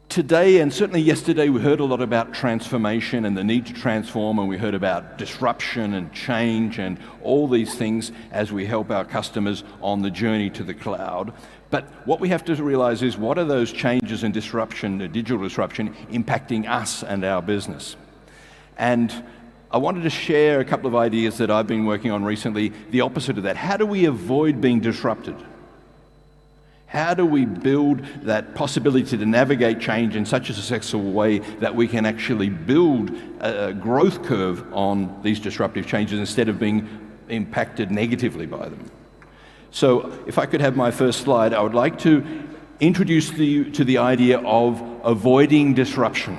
Today, and certainly yesterday, we heard a lot about transformation and the need to transform, and we heard about disruption and change and all these things as we help our customers on the journey to the cloud. But what we have to realize is, what are those changes and disruption, the digital disruption, impacting us and our business? And I wanted to share a couple of ideas that I've been working on recently, the opposite of that. How do we avoid being disrupted? How do we build that possibility to navigate change in such a successful way that we can actually build a growth curve on these disruptive changes instead of being impacted negatively by them? So if I could have my first slide, I would like to introduce you to the idea of avoiding disruption.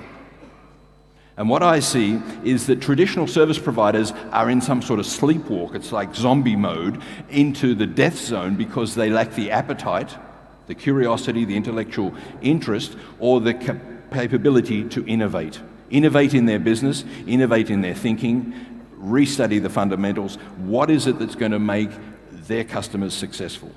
And what I see is that traditional service providers are in some sort of sleepwalk. It's like zombie mode into the death zone because they lack the appetite, the curiosity, the intellectual interest, or the capability to innovate. Innovate in their business, innovate in their thinking, restudy the fundamentals. What is it that's going to make their customers successful?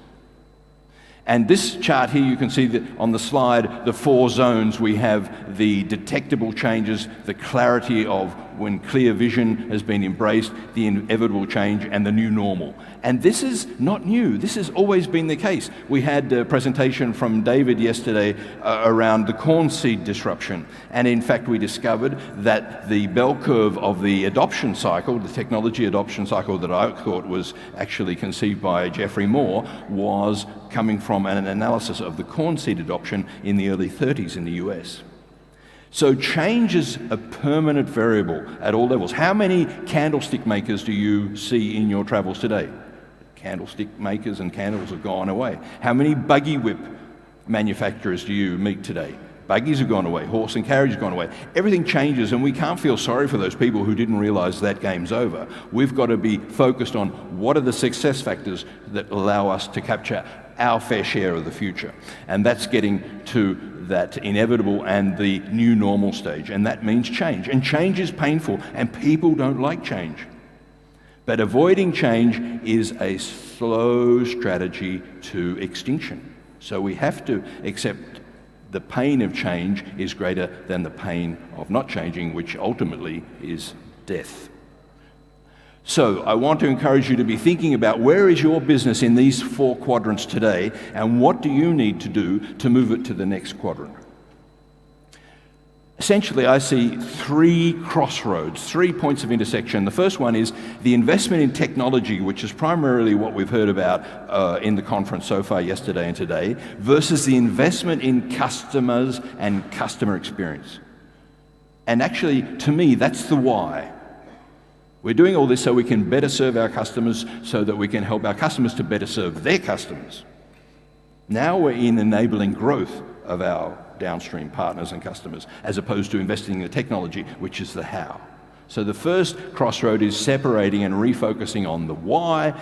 And this chart here, you can see that on the slide, the 4 zones. We have the detectable changes, the clarity of when clear vision has been embraced, the inevitable change, and the new normal. And this is not new. This has always been the case. We had a presentation from David yesterday around the corn seed disruption. And in fact, we discovered that the bell curve of the adoption cycle, the technology adoption cycle that I thought was actually conceived by Geoffrey Moore, was coming from an analysis of the corn seed adoption in the early 30s in the US. So change is a permanent variable at all levels. How many candlestick makers do you see in your travels today? Candlestick makers and candles have gone away. How many buggy whip manufacturers do you meet today? Buggies have gone away, horse and carriage have gone away. Everything changes, and we can't feel sorry for those people who didn't realize that game's over. We've got to be focused on what are the success factors that allow us to capture our fair share of the future. And that's getting to that inevitable and the new normal stage, and that means change. And change is painful, and people don't like change. But avoiding change is a slow strategy to extinction. So we have to accept the pain of change is greater than the pain of not changing, which ultimately is death. So I want to encourage you to be thinking about, where is your business in these 4 quadrants today, and what do you need to do to move it to the next quadrant? Essentially, I see 3 crossroads, 3 points of intersection. The first one is the investment in technology, which is primarily what we've heard about in the conference so far yesterday and today, versus the investment in customers and customer experience. And actually, to me, that's the why. We're doing all this so we can better serve our customers, so that we can help our customers to better serve their customers. Now we're in enabling growth of our downstream partners and customers, as opposed to investing in the technology, which is the how. So the first crossroad is separating and refocusing on the why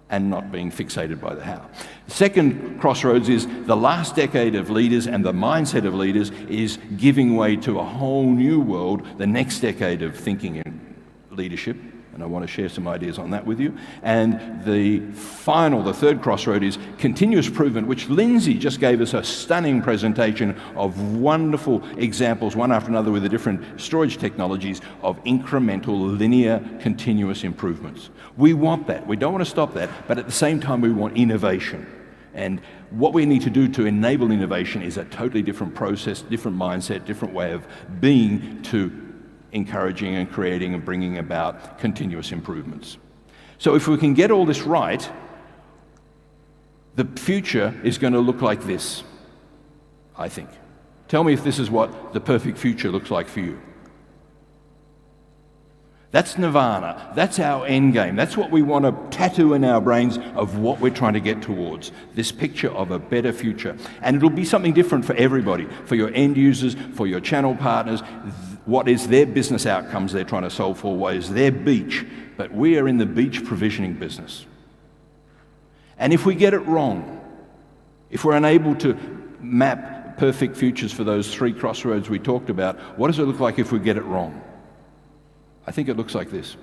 and not being fixated by the how. The second crossroads is the last decade of leaders, and the mindset of leaders is giving way to a whole new world, the next decade of thinking and leadership, and I want to share some ideas on that with you. And the third crossroad is continuous improvement, which Lindsay just gave us a stunning presentation of wonderful examples, one after another, with the different storage technologies of incremental, linear, continuous improvements. We want that. We don't want to stop that, but at the same time, we want innovation. And what we need to do to enable innovation is a totally different process, different mindset, different way of being, to encouraging and creating and bringing about continuous improvements. So if we can get all this right, the future is going to look like this, I think. Tell me if this is what the perfect future looks like for you. That's nirvana. That's our end game. That's what we want to tattoo in our brains of what we're trying to get towards, this picture of a better future. And it'll be something different for everybody, for your end users, for your channel partners. What is their business outcomes they're trying to solve for? What is their beach? But we are in the beach provisioning business. And if we get it wrong, if we're unable to map perfect futures for those 3 crossroads we talked about, what does it look like if we get it wrong? I think it looks like this.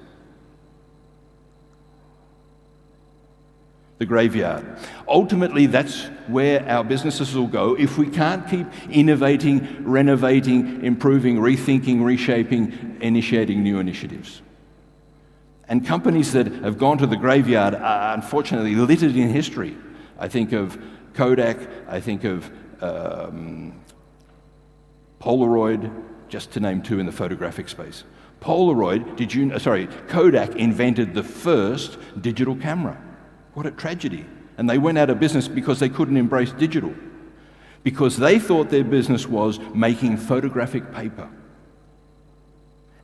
the graveyard. Ultimately, that's where our businesses will go if we can't keep innovating, renovating, improving, rethinking, reshaping, initiating new initiatives. And companies that have gone to the graveyard are unfortunately littered in history. I think of Kodak, I think of Polaroid, just to name two in the photographic space. Kodak invented the first digital camera. What a tragedy. And they went out of business because they couldn't embrace digital. Because they thought their business was making photographic paper.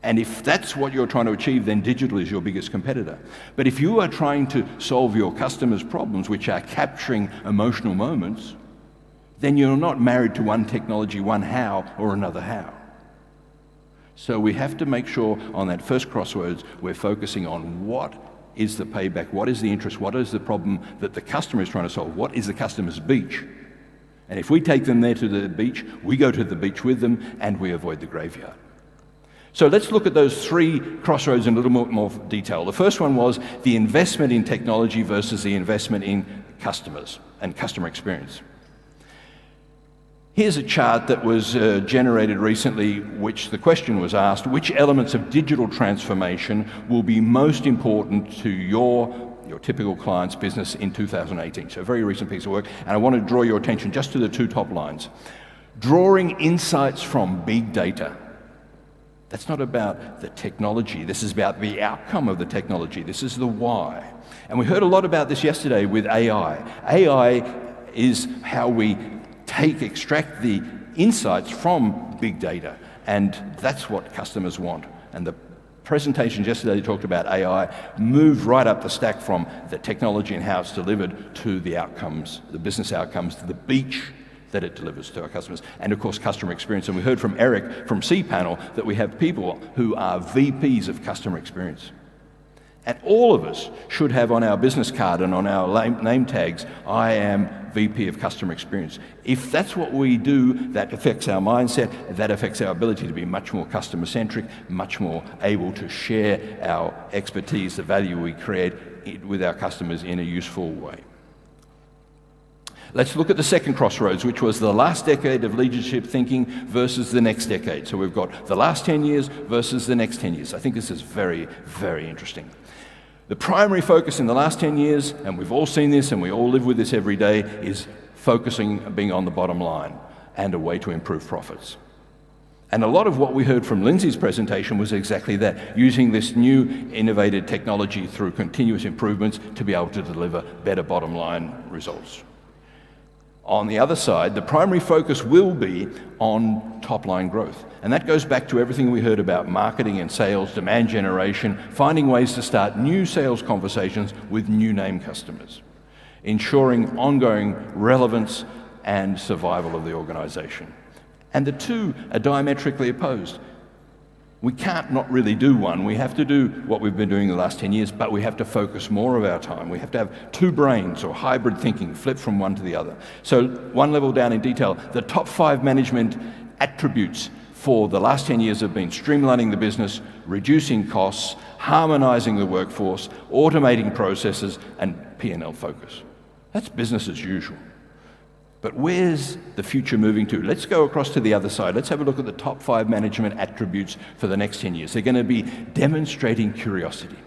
And if that's what you're trying to achieve, then digital is your biggest competitor. But if you are trying to solve your customers' problems, which are capturing emotional moments, then you're not married to one technology, one how, or another how. So we have to make sure on that first crossroads, we're focusing on what is the payback, what is the interest, what is the problem that the customer is trying to solve, what is the customer's beach. And if we take them there to the beach, we go to the beach with them and we avoid the graveyard. So let's look at those three crossroads in a little more detail. The first one was the investment in technology versus the investment in customers and customer experience. Here's a chart that was generated recently, which the question was asked, which elements of digital transformation will be most important to your typical client's business in 2018? So a very recent piece of work, and I want to draw your attention just to the two top lines. Drawing insights from big data. That's not about the technology, this is about the outcome of the technology, this is the why. And we heard a lot about this yesterday with AI. AI is how we extract the insights from big data, and that's what customers want. And the presentations yesterday talked about AI, moved right up the stack from the technology and how it's delivered to the outcomes, the business outcomes, to the beach that it delivers to our customers, and of course customer experience. And we heard from Eric from cPanel that we have people who are VPs of customer experience. And all of us should have on our business card and on our name tags, I am VP of customer experience. If that's what we do, that affects our mindset, that affects our ability to be much more customer-centric, much more able to share our expertise, the value we create with our customers in a useful way. Let's look at the second crossroads, which was the last decade of leadership thinking versus the next decade. So we've got the last 10 years versus the next 10 years. I think this is very, very interesting. The primary focus in the last 10 years, and we've all seen this and we all live with this every day, is focusing on being on the bottom line and a way to improve profits. And a lot of what we heard from Lindsay's presentation was exactly that, using this new innovative technology through continuous improvements to be able to deliver better bottom line results. On the other side, the primary focus will be on top-line growth. And that goes back to everything we heard about marketing and sales, demand generation, finding ways to start new sales conversations with new name customers, ensuring ongoing relevance and survival of the organization. And the two are diametrically opposed. We can't not really do one. We have to do what we've been doing the last 10 years, but we have to focus more of our time. We have to have two brains or hybrid thinking, flip from one to the other. So one level down in detail, the top 5 management attributes for the last 10 years have been streamlining the business, reducing costs, harmonizing the workforce, automating processes, and P&L focus. That's business as usual. But where's the future moving to? Let's go across to the other side. Let's have a look at the top 5 management attributes for the next 10 years. They're going to be demonstrating curiosity.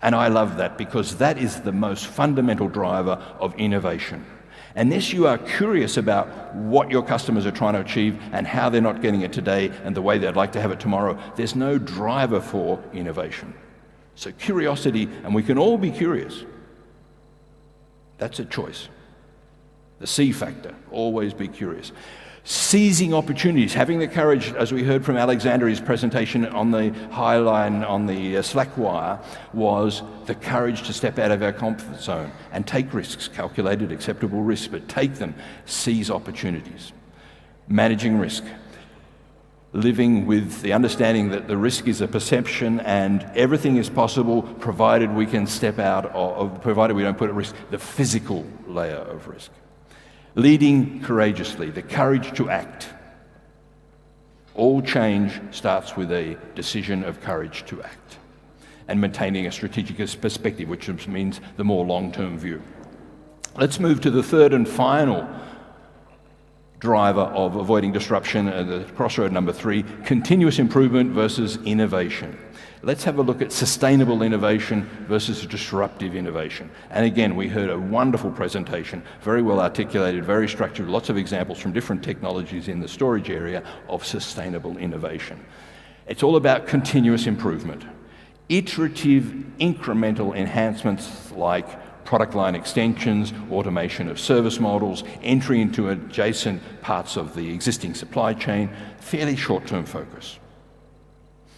And I love that because that is the most fundamental driver of innovation. Unless you are curious about what your customers are trying to achieve and how they're not getting it today and the way they'd like to have it tomorrow, there's no driver for innovation. So curiosity, and we can all be curious. That's a choice. The C factor, always be curious. Seizing opportunities, having the courage, as we heard from Alexandria's presentation on the high line on the slack wire, was the courage to step out of our comfort zone and take risks, calculated, acceptable risks, but take them, seize opportunities. Managing risk, living with the understanding that the risk is a perception and everything is possible provided we can step out of, provided we don't put at risk the physical layer of risk. Leading courageously, the courage to act. All change starts with a decision of courage to act. And maintaining a strategic perspective, which means the more long-term view. Let's move to the third and final driver of avoiding disruption, the crossroad number 3, continuous improvement versus innovation. Let's have a look at sustainable innovation versus disruptive innovation. And again, we heard a wonderful presentation, very well articulated, very structured, lots of examples from different technologies in the storage area of sustainable innovation. It's all about continuous improvement. Iterative, incremental enhancements like product line extensions, automation of service models, entry into adjacent parts of the existing supply chain, fairly short-term focus.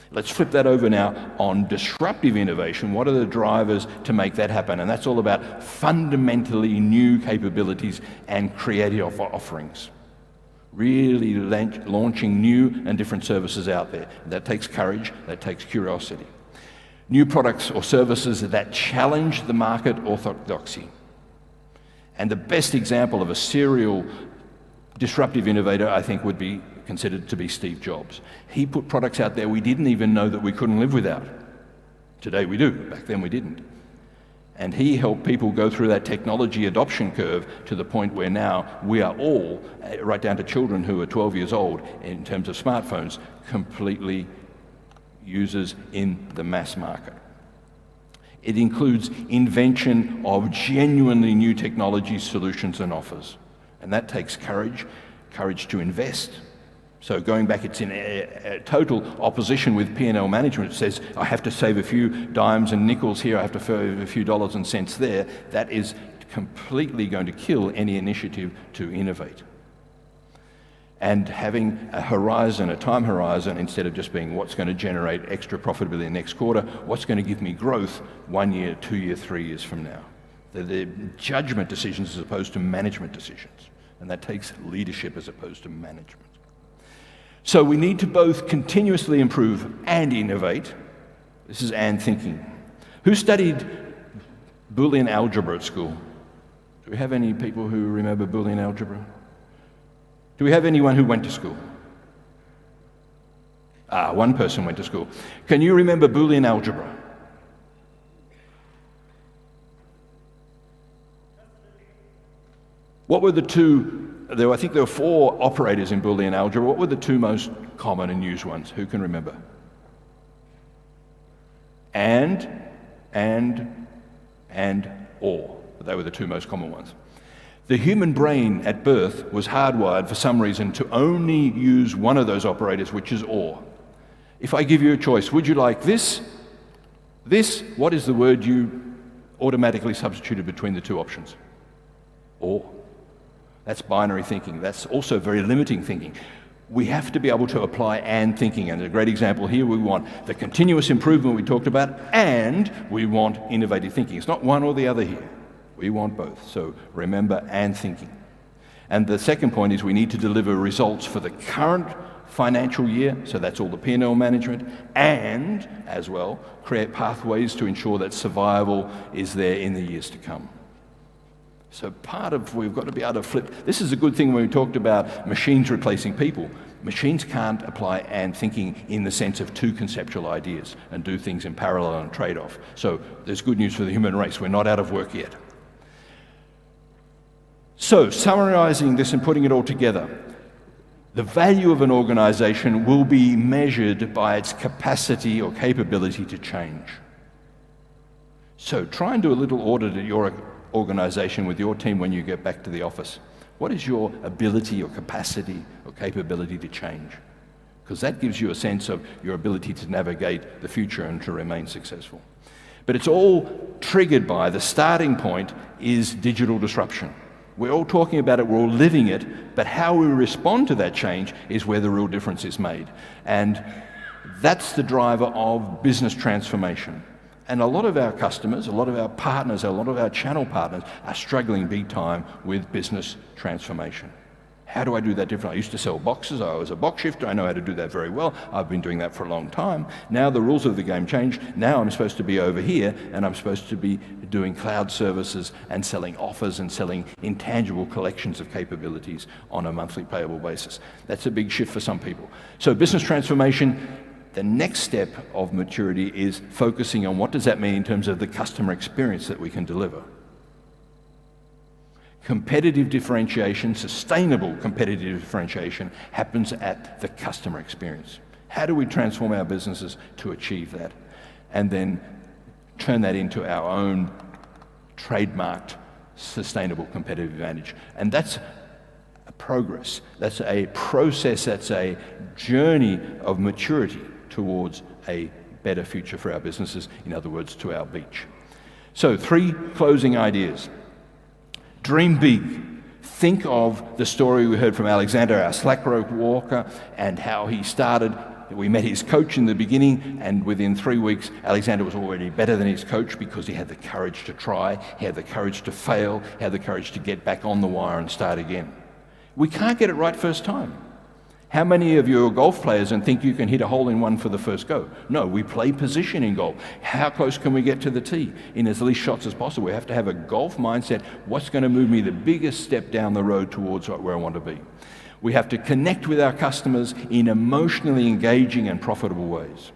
Let's flip that over now on disruptive innovation. What are the drivers to make that happen? And that's all about fundamentally new capabilities and creative offerings. Really launching new and different services out there. That takes courage, that takes curiosity. New products or services that challenge the market orthodoxy. And the best example of a serial disruptive innovator, I think, would be considered to be Steve Jobs. He put products out there we didn't even know that we couldn't live without. Today we do, back then we didn't. And he helped people go through that technology adoption curve to the point where now we are all, right down to children who are 12 years old, in terms of smartphones, completely users in the mass market. It includes invention of genuinely new technology solutions and offers. And that takes courage to invest. So going back, it's in a total opposition with P&L management. It says, I have to save a few dimes and nickels here, I have to save a few dollars and cents there. That is completely going to kill any initiative to innovate. And having a horizon, a time horizon, instead of just being what's going to generate extra profitability next quarter, what's going to give me growth 1 year, 2 years, 3 years from now. They're judgment decisions as opposed to management decisions. And that takes leadership as opposed to management. So we need to both continuously improve and innovate. This is and thinking. Who studied Boolean algebra at school? Do we have any people who remember Boolean algebra? Do we have anyone who went to school? One person went to school. Can you remember Boolean algebra? What were the two? I think there were 4 operators in Boolean algebra. What were the 2 most common and used ones? Who can remember? And, or. They were the 2 most common ones. The human brain at birth was hardwired for some reason to only use one of those operators, which is or. If I give you a choice, would you like this? This, what is the word you automatically substituted between the 2 options? Or. That's binary thinking. That's also very limiting thinking. We have to be able to apply and thinking. And a great example here, we want the continuous improvement we talked about, and we want innovative thinking. It's not one or the other here. We want both. So remember and thinking. And the second point is we need to deliver results for the current financial year, so that's all the P&L management, and as well create pathways to ensure that survival is there in the years to come. So we've got to be able to flip. This is a good thing when we talked about machines replacing people. Machines can't apply and thinking in the sense of 2 conceptual ideas and do things in parallel and trade-off. So there's good news for the human race. We're not out of work yet. So summarizing this and putting it all together, the value of an organization will be measured by its capacity or capability to change. So try and do a little audit at your organization with your team when you get back to the office. What is your ability or capacity or capability to change? Because that gives you a sense of your ability to navigate the future and to remain successful. But it's all triggered by the starting point is digital disruption. We're all talking about it, we're all living it, but how we respond to that change is where the real difference is made. And that's the driver of business transformation. And a lot of our customers, a lot of our partners, a lot of our channel partners are struggling big time with business transformation. How do I do that differently? I used to sell boxes. I was a box shifter. I know how to do that very well. I've been doing that for a long time. Now the rules of the game change. Now I'm supposed to be over here, and I'm supposed to be doing cloud services and selling offers and selling intangible collections of capabilities on a monthly payable basis. That's a big shift for some people. So business transformation, the next step of maturity is focusing on what does that mean in terms of the customer experience that we can deliver. Competitive differentiation, sustainable competitive differentiation, happens at the customer experience. How do we transform our businesses to achieve that? And then turn that into our own trademarked, sustainable competitive advantage. And that's a progress, that's a process, that's a journey of maturity towards a better future for our businesses, in other words, to our beach. So 3 closing ideas. Dream big. Think of the story we heard from Alexander, our slack rope walker, and how he started. We met his coach in the beginning, and within 3 weeks, Alexander was already better than his coach because he had the courage to try, he had the courage to fail, he had the courage to get back on the wire and start again. We can't get it right first time. How many of you are golf players and think you can hit a hole-in-one for the first go? No, we play position in golf. How close can we get to the tee in as least shots as possible? We have to have a golf mindset. What's going to move me the biggest step down the road towards where I want to be? We have to connect with our customers in emotionally engaging and profitable ways.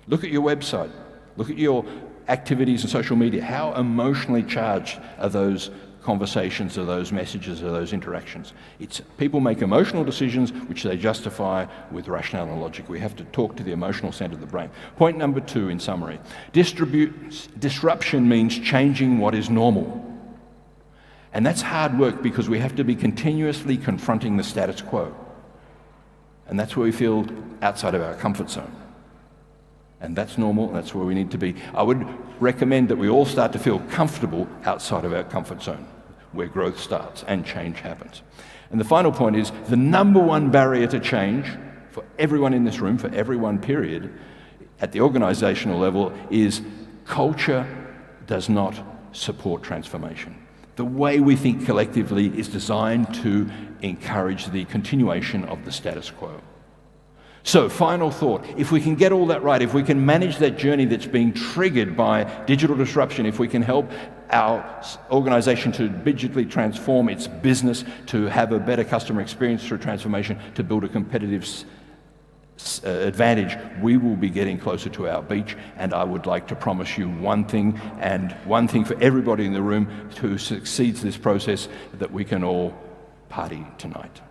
Look at your website. Look at your activities on social media. How emotionally charged are those conversations, or those messages, or those interactions? It's people make emotional decisions which they justify with rationale and logic. We have to talk to the emotional center of the brain. Point number 2 in summary. Disruption means changing what is normal. And that's hard work because we have to be continuously confronting the status quo. And that's where we feel outside of our comfort zone. And that's normal, that's where we need to be. I would recommend that we all start to feel comfortable outside of our comfort zone, where growth starts and change happens. And the final point is, the number 1 barrier to change for everyone in this room, for everyone period, at the organizational level, is culture does not support transformation. The way we think collectively is designed to encourage the continuation of the status quo. So, final thought, if we can get all that right, if we can manage that journey that's being triggered by digital disruption, if we can help our organization to digitally transform its business, to have a better customer experience through transformation, to build a competitive advantage, we will be getting closer to our beach. And I would like to promise you one thing, and one thing for everybody in the room who succeeds this process, that we can all party tonight.